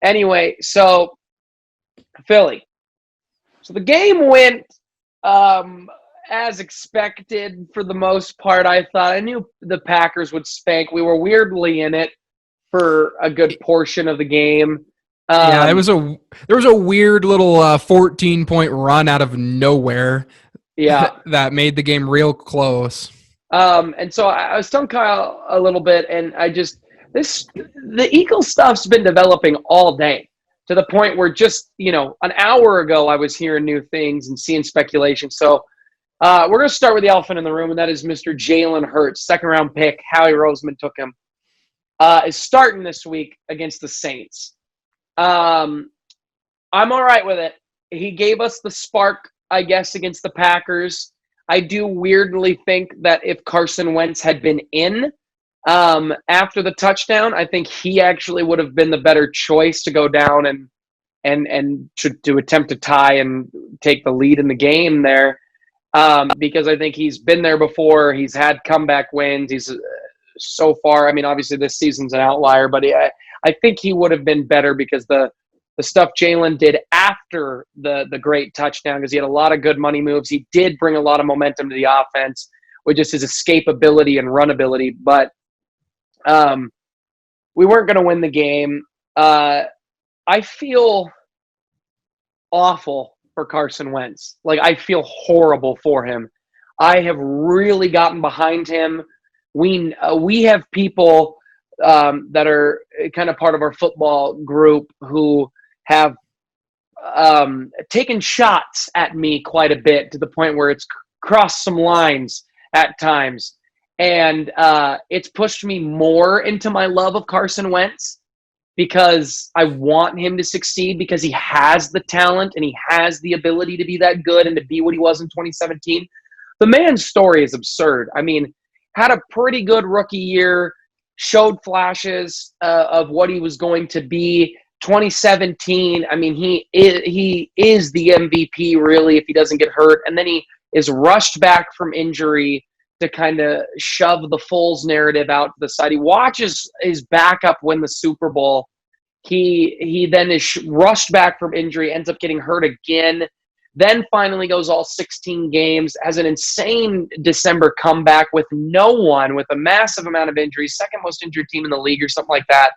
Anyway, so Philly. So the game went as expected for the most part. I thought I knew the Packers would spank. We were weirdly in it for a good portion of the game. Yeah, there was a weird little 14-point run out of nowhere Yeah. that made the game real close. And so I was telling Kyle a little bit, and the Eagles stuff's been developing all day to the point where just, an hour ago I was hearing new things and seeing speculation. So we're going to start with the elephant in the room, and that is Mr. Jalen Hurts, second-round pick. Howie Roseman took him. Is starting this week against the Saints. I'm all right with it. He gave us the spark, I guess, against the Packers. I do weirdly think that if Carson Wentz had been in after the touchdown, I think he actually would have been the better choice to go down and to attempt to tie and take the lead in the game there, because I think he's been there before. He's had comeback wins. He's so far, I mean, obviously this season's an outlier, but I think he would have been better because the stuff Jalen did after the great touchdown, because he had a lot of good money moves. He did bring a lot of momentum to the offense with just his escapability and runability. But we weren't going to win the game. I feel awful for Carson Wentz. Like, I feel horrible for him. I have really gotten behind him. We have people that are kind of part of our football group who have taken shots at me quite a bit to the point where it's crossed some lines at times. And it's pushed me more into my love of Carson Wentz because I want him to succeed, because he has the talent and he has the ability to be that good and to be what he was in 2017. The man's story is absurd. I mean, had a pretty good rookie year, showed flashes of what he was going to be. 2017, I mean, he is the MVP, really, if he doesn't get hurt. And then he is rushed back from injury to kind of shove the Foles narrative out to the side. He watches his backup win the Super Bowl. He then is rushed back from injury, ends up getting hurt again, then finally goes all 16 games, has an insane December comeback with no one, with a massive amount of injuries, second most injured team in the league or something like that.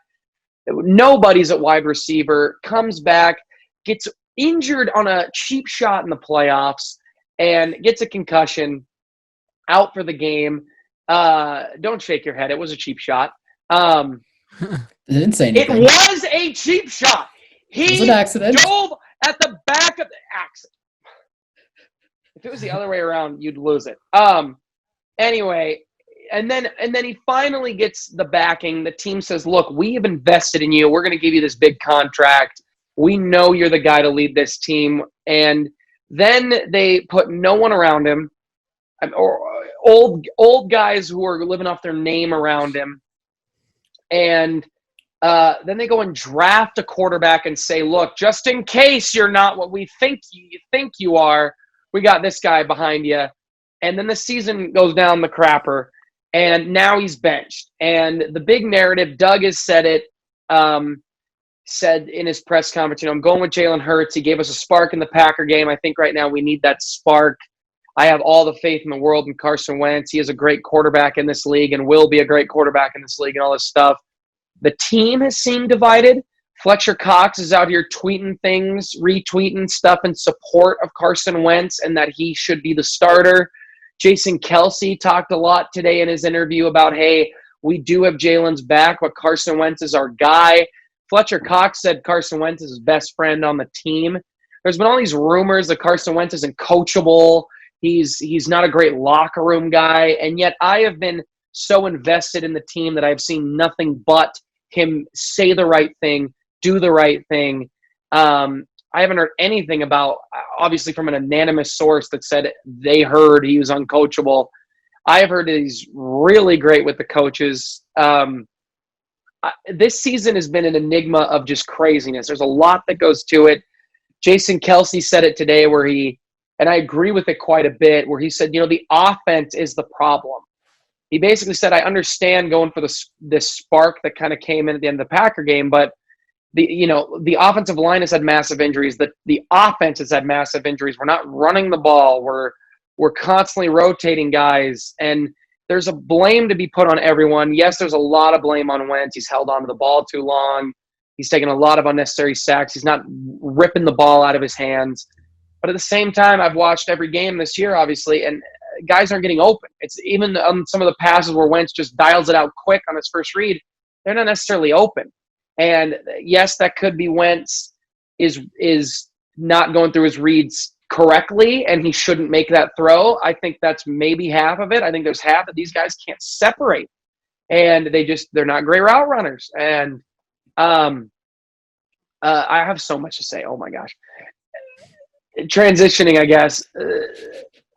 Nobody's at wide receiver, comes back, gets injured on a cheap shot in the playoffs, and gets a concussion, out for the game. Don't shake your head. It was a cheap shot. It didn't say anything. It was a cheap shot. It was an accident. Dove at the back of the accident. If it was the other way around, you'd lose it. Anyway, and then he finally gets the backing. The team says, look, we have invested in you. We're going to give you this big contract. We know you're the guy to lead this team. And then they put no one around him, or old guys who are living off their name around him. And then they go and draft a quarterback and say, look, just in case you're not what we think you are, we got this guy behind you. And then the season goes down the crapper, and now he's benched. And the big narrative, Doug has said it, said in his press conference, I'm going with Jalen Hurts. He gave us a spark in the Packer game. I think right now we need that spark. I have all the faith in the world in Carson Wentz. He is a great quarterback in this league and will be a great quarterback in this league and all this stuff. The team has seemed divided. Fletcher Cox is out here tweeting things, retweeting stuff in support of Carson Wentz and that he should be the starter. Jason Kelce talked a lot today in his interview about, hey, we do have Jalen's back, but Carson Wentz is our guy. Fletcher Cox said Carson Wentz is his best friend on the team. There's been all these rumors that Carson Wentz isn't coachable. He's not a great locker room guy. And yet I have been so invested in the team that I've seen nothing but him say the right thing, do the right thing. I haven't heard anything about, obviously from an anonymous source that said they heard he was uncoachable. I have heard that he's really great with the coaches. This season has been an enigma of just craziness. There's a lot that goes to it. Jason Kelce said it today where and I agree with it quite a bit, where he said, the offense is the problem. He basically said, I understand going for this spark that kind of came in at the end of the Packer game, but the offensive line has had massive injuries. The offense has had massive injuries. We're not running the ball. We're constantly rotating guys, and there's a blame to be put on everyone. Yes, there's a lot of blame on Wentz. He's held on to the ball too long. He's taken a lot of unnecessary sacks. He's not ripping the ball out of his hands. But at the same time, I've watched every game this year, obviously, and guys aren't getting open. It's even some of the passes where Wentz just dials it out quick on his first read, they're not necessarily open. And yes, that could be Wentz is not going through his reads correctly, and he shouldn't make that throw. I think that's maybe half of it. I think there's half that these guys can't separate, and they're not great route runners. And I have so much to say. Oh my gosh. Transitioning, I guess.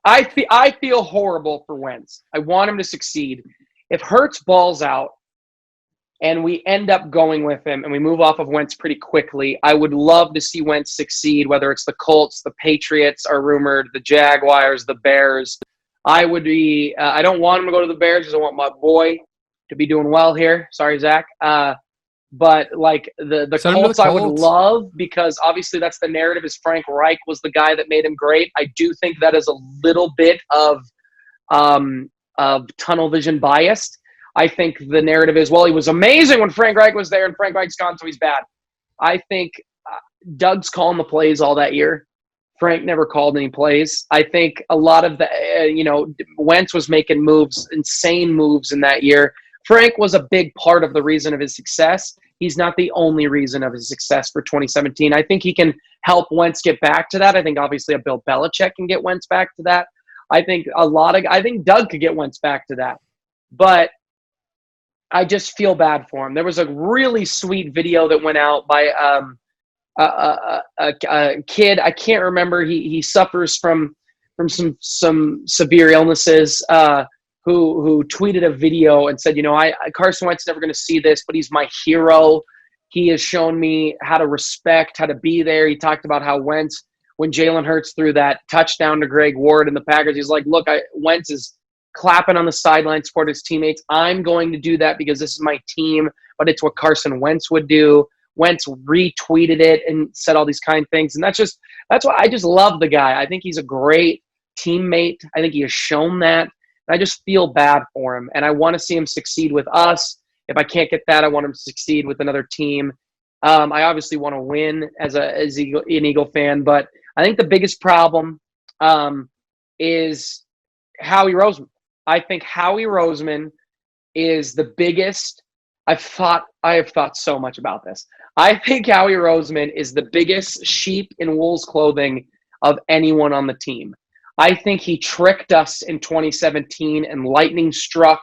I feel horrible for Wentz. I want him to succeed. If Hurts balls out and we end up going with him and we move off of Wentz pretty quickly, I would love to see Wentz succeed, whether it's the Colts, the Patriots are rumored, the Jaguars, the Bears. I would be I don't want him to go to the Bears because I want my boy to be doing well here. Sorry, Zach. But like the Colts, I would love, because obviously that's the narrative, is Frank Reich was the guy that made him great. I do think that is a little bit of tunnel vision biased. I think the narrative is, well, he was amazing when Frank Reich was there, and Frank Reich's gone, so he's bad. I think Doug's calling the plays all that year. Frank never called any plays. I think a lot of the Wentz was making moves, insane moves in that year. Frank was a big part of the reason of his success. He's not the only reason of his success for 2017. I think he can help Wentz get back to that. I think obviously a Bill Belichick can get Wentz back to that. I think Doug could get Wentz back to that. But I just feel bad for him. There was a really sweet video that went out by a kid. I can't remember. He suffers from some severe illnesses. Who tweeted a video and said, Carson Wentz is never going to see this, but he's my hero. He has shown me how to respect, how to be there. He talked about how Wentz, when Jalen Hurts threw that touchdown to Greg Ward and the Packers, he's like, look, Wentz is clapping on the sideline, support his teammates. I'm going to do that because this is my team, but it's what Carson Wentz would do. Wentz retweeted it and said all these kind things. And that's why I just love the guy. I think he's a great teammate. I think he has shown that. I just feel bad for him, and I want to see him succeed with us. If I can't get that, I want him to succeed with another team. I obviously want to win as an Eagle fan, but I think the biggest problem is Howie Roseman. I think Howie Roseman is the biggest. I have thought so much about this. I think Howie Roseman is the biggest sheep in wool's clothing of anyone on the team. I think he tricked us in 2017 and lightning struck.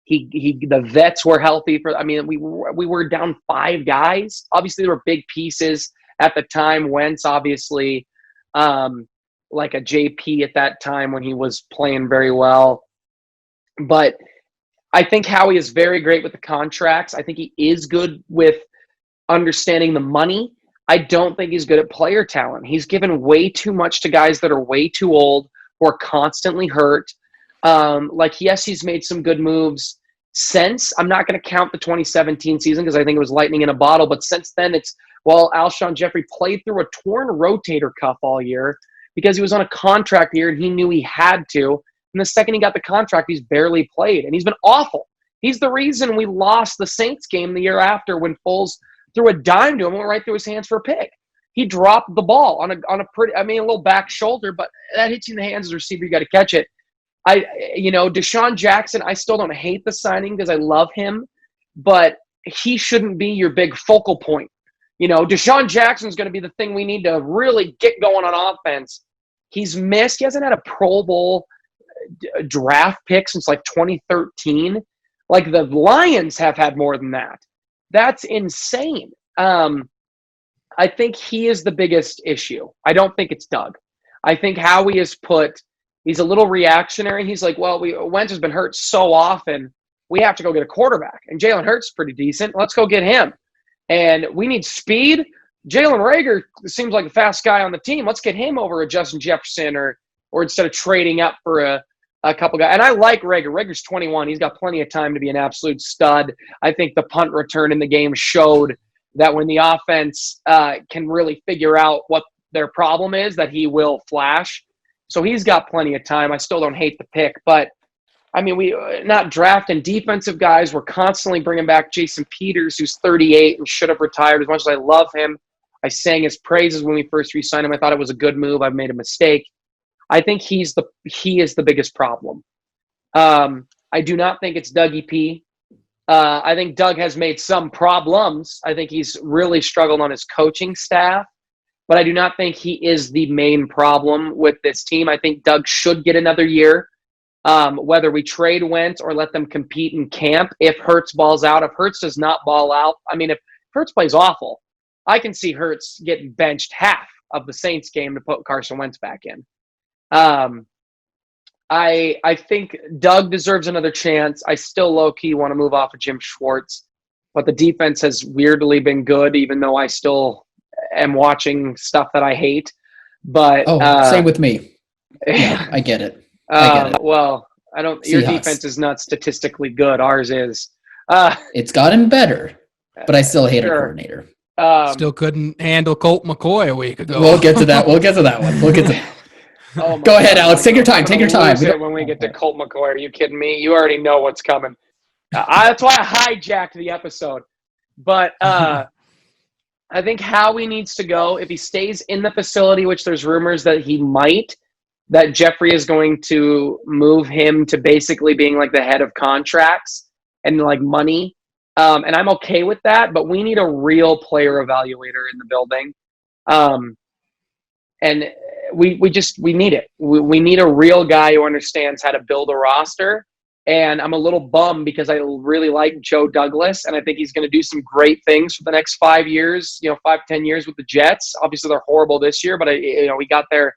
The vets were healthy we were down 5 guys. Obviously there were big pieces at the time. Wentz, obviously, like a JP at that time when he was playing very well. But I think Howie is very great with the contracts. I think he is good with understanding the money. I don't think he's good at player talent. He's given way too much to guys that are way too old, who are constantly hurt. Yes, he's made some good moves since. I'm not going to count the 2017 season because I think it was lightning in a bottle. But since then, Alshon Jeffrey played through a torn rotator cuff all year because he was on a contract here and he knew he had to. And the second he got the contract, he's barely played. And he's been awful. He's the reason we lost the Saints game the year after when Foles threw a dime to him and went right through his hands for a pick. He dropped the ball on a little back shoulder, but that hits you in the hands as a receiver. You got to catch it. Deshaun Jackson, I still don't hate the signing because I love him, but he shouldn't be your big focal point. Deshaun Jackson's going to be the thing we need to really get going on offense. He's missed. He hasn't had a Pro Bowl draft pick since 2013. The Lions have had more than that. That's insane. I think he is the biggest issue. I don't think it's Doug. I think Howie he's a little reactionary. He's like, well, Wentz has been hurt so often, we have to go get a quarterback. And Jalen Hurts is pretty decent. Let's go get him. And we need speed. Jalen Reagor seems like the fast guy on the team. Let's get him over a Justin Jefferson or instead of trading up for a couple guys. And I like Reagor. Rager's 21. He's got plenty of time to be an absolute stud. I think the punt return in the game showed that when the offense can really figure out what their problem is, that he will flash. So he's got plenty of time. I still don't hate the pick, but I mean, we not drafting defensive guys. We're constantly bringing back Jason Peters, who's 38 and should have retired. As much as I love him, I sang his praises when we first re-signed him. I thought it was a good move. I've made a mistake. I think he is the biggest problem. I do not think it's Dougie P. I think Doug has made some problems. I think he's really struggled on his coaching staff, but I do not think he is the main problem with this team. I think Doug should get another year. Whether we trade Wentz or let them compete in camp, if Hurts balls out, if Hurts does not ball out, I mean, if Hurts plays awful, I can see Hurts getting benched half of the Saints game to put Carson Wentz back in. I think Doug deserves another chance. I still low-key want to move off of Jim Schwartz, but the defense has weirdly been good, even though I still am watching stuff that I hate. But same with me. Yeah, I get it. Well, I don't. Your defense is not statistically good. Ours is. It's gotten better, but I still hate our coordinator. Still couldn't handle Colt McCoy a week ago. We'll get to that. We'll get to that one. We'll get to. Go ahead, Alex. Take your time. Take your time. When we get to Colt McCoy, are you kidding me? You already know what's coming. That's why I hijacked the episode. But I think Howie needs to go. If he stays in the facility, which there's rumors that he might, that Jeffrey is going to move him to basically being like the head of contracts and like money. And I'm okay with that, but we need a real player evaluator in the building. And we need it. We need a real guy who understands how to build a roster. And I'm a little bummed because I really like Joe Douglas, and I think he's going to do some great things for the next 5 years, 5-10 years with the Jets. Obviously, they're horrible this year, but we got there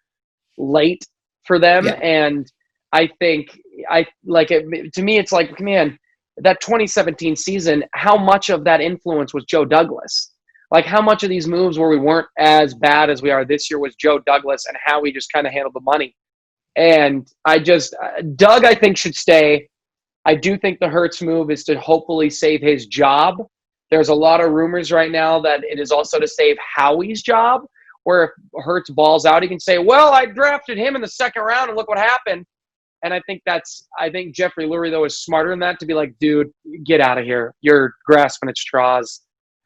late for them. Yeah. And I think to me, it's like, man, that 2017 season, how much of that influence was Joe Douglas? Like, how much of these moves where we weren't as bad as we are this year was Joe Douglas and how we just kind of handled the money. And Doug, I think, should stay. I do think the Hurts move is to hopefully save his job. There's a lot of rumors right now that it is also to save Howie's job, where if Hurts balls out, he can say, well, I drafted him in the second round and look what happened. And I think Jeffrey Lurie, though, is smarter than that to be like, dude, get out of here. You're grasping at straws.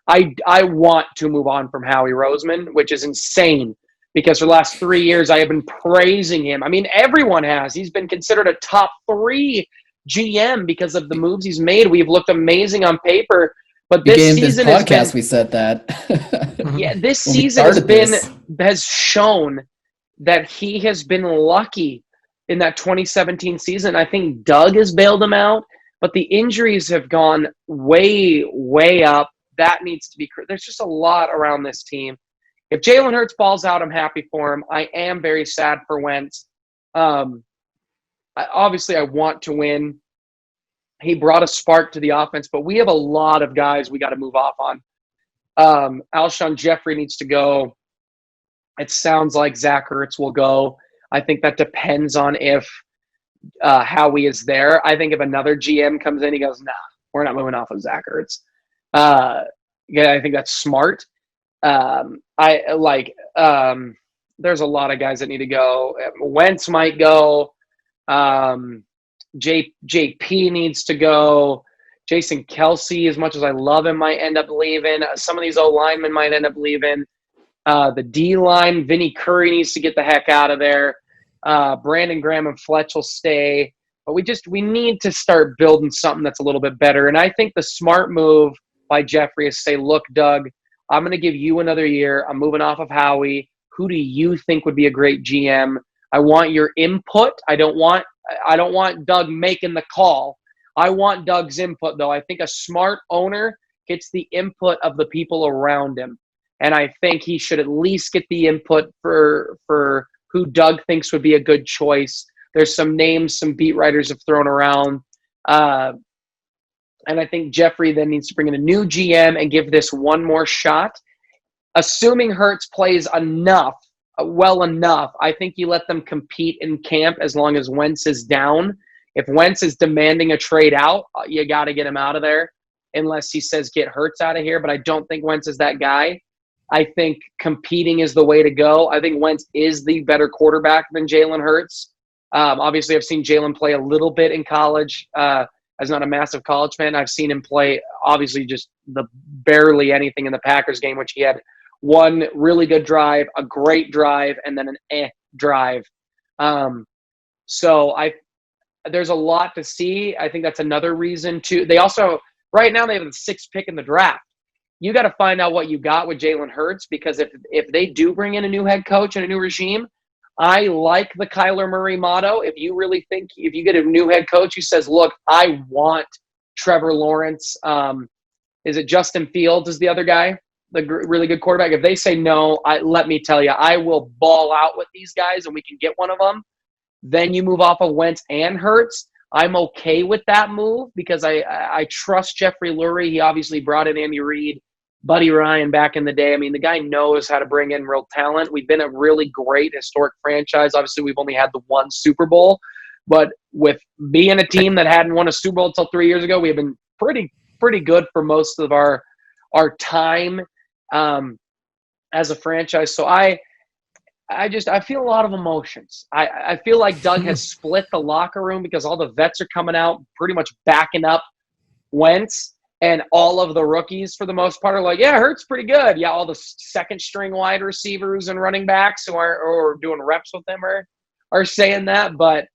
I want to move on from Howie Roseman, which is insane because for the last 3 years I have been praising him. I mean, everyone has. He's been considered a top 3 GM because of the moves he's made. We've looked amazing on paper, but this season we said that. Yeah, this season has shown that he has been lucky in that 2017 season. I think Doug has bailed him out, but the injuries have gone way, way up. That needs to be – there's just a lot around this team. If Jalen Hurts balls out, I'm happy for him. I am very sad for Wentz. Obviously, I want to win. He brought a spark to the offense, but we have a lot of guys we got to move off on. Alshon Jeffrey needs to go. It sounds like Zach Ertz will go. I think that depends on if Howie is there. I think if another GM comes in, he goes, nah, we're not moving off of Zach Ertz. Yeah, I think that's smart. There's a lot of guys that need to go. Wentz might go. JP needs to go. Jason Kelsey, as much as I love him, might end up leaving. Some of these O-linemen might end up leaving. The D-line, Vinny Curry needs to get the heck out of there. Brandon Graham and Fletch will stay. But we need to start building something that's a little bit better. And I think the smart move by Jeffrey is say, look, Doug, I'm going to give you another year. I'm moving off of Howie. Who do you think would be a great GM? I want your input. I don't want Doug making the call. I want Doug's input, though. I think a smart owner gets the input of the people around him. And I think he should at least get the input for who Doug thinks would be a good choice. There's some names some beat writers have thrown around. And I think Jeffrey then needs to bring in a new GM and give this one more shot. Assuming Hurts plays well enough, I think you let them compete in camp as long as Wentz is down. If Wentz is demanding a trade out, you got to get him out of there. unless he says get Hurts out of here. But I don't think Wentz is that guy. I think competing is the way to go. I think Wentz is the better quarterback than Jalen Hurts. Obviously, I've seen Jalen play a little bit in college. As not a massive college fan, I've seen him play obviously just the barely anything in the Packers game, which he had one really good drive, a great drive, and then an drive. So there's a lot to see. I think that's another reason too. They also right now they have the 6th pick in the draft. You got to find out what you got with Jalen Hurts, because if they do bring in a new head coach and a new regime, I like the Kyler Murray motto. If you really think, if you get a new head coach who says, look, I want Trevor Lawrence, is it Justin Fields is the other guy, the really good quarterback? If they say no, let me tell you, I will ball out with these guys and we can get one of them. Then you move off of Wentz and Hurts. I'm okay with that move because I trust Jeffrey Lurie. He obviously brought in Andy Reid, Buddy Ryan back in the day. I mean, the guy knows how to bring in real talent. We've been a really great historic franchise. Obviously, we've only had the one Super Bowl. But with being a team that hadn't won a Super Bowl until 3 years ago, we have been pretty good for most of our time as a franchise. So I feel a lot of emotions. I feel like Doug has split the locker room because all the vets are coming out pretty much backing up Wentz, and all of the rookies for the most part are like, yeah, Hurts pretty good. Yeah, all the second string wide receivers and running backs who are doing reps with them are saying that. But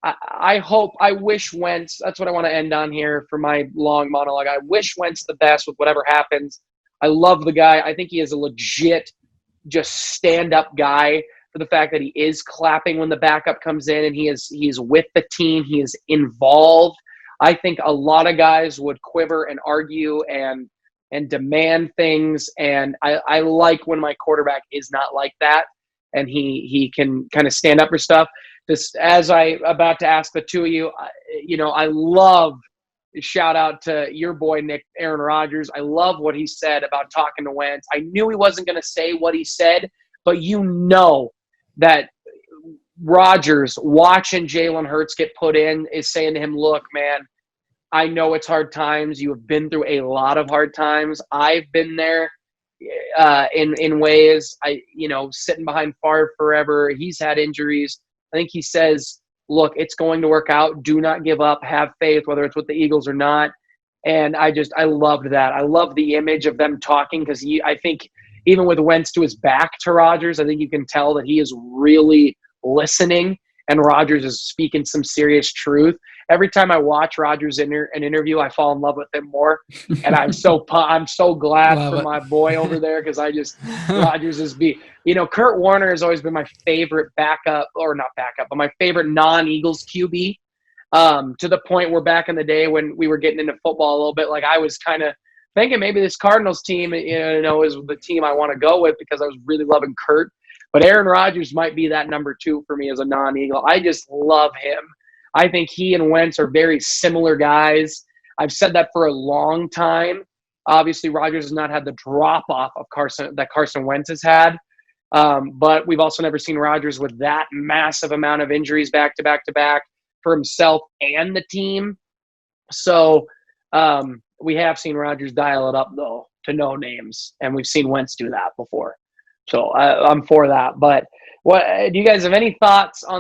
I wish Wentz, that's what I want to end on here for my long monologue. I wish Wentz the best with whatever happens. I love the guy. I think he is a legit just stand-up guy for the fact that he is clapping when the backup comes in, and he's with the team. He is involved. I think a lot of guys would quiver and argue and demand things, and I like when my quarterback is not like that, and he can kind of stand up for stuff. Just as I about to ask the two of you, I love – shout out to your boy, Nick, Aaron Rodgers. I love what he said about talking to Wentz. I knew he wasn't going to say what he said, but that Rodgers, watching Jalen Hurts get put in, is saying to him, look, man, I know it's hard times. You have been through a lot of hard times. I've been there in ways. Sitting behind Favre forever. He's had injuries. I think he says, look, it's going to work out. Do not give up. Have faith, whether it's with the Eagles or not. And I loved that. I love the image of them talking because I think even with Wentz to his back to Rodgers, I think you can tell that he is really listening and Rodgers is speaking some serious truth. Every time I watch Rodgers an interview, I fall in love with him more. And I'm so glad for my boy over there because Rodgers is Kurt Warner has always been my favorite but my favorite non-Eagles QB. To the point where back in the day when we were getting into football a little bit, like I was kind of thinking maybe this Cardinals team, is the team I want to go with because I was really loving Kurt. But Aaron Rodgers might be that number 2 for me as a non-Eagle. I just love him. I think he and Wentz are very similar guys. I've said that for a long time. Obviously, Rodgers has not had the drop-off of Carson Wentz has had. But we've also never seen Rodgers with that massive amount of injuries back to back to back for himself and the team. So we have seen Rodgers dial it up, though, to no names. And we've seen Wentz do that before. So I'm for that. But do you guys have any thoughts on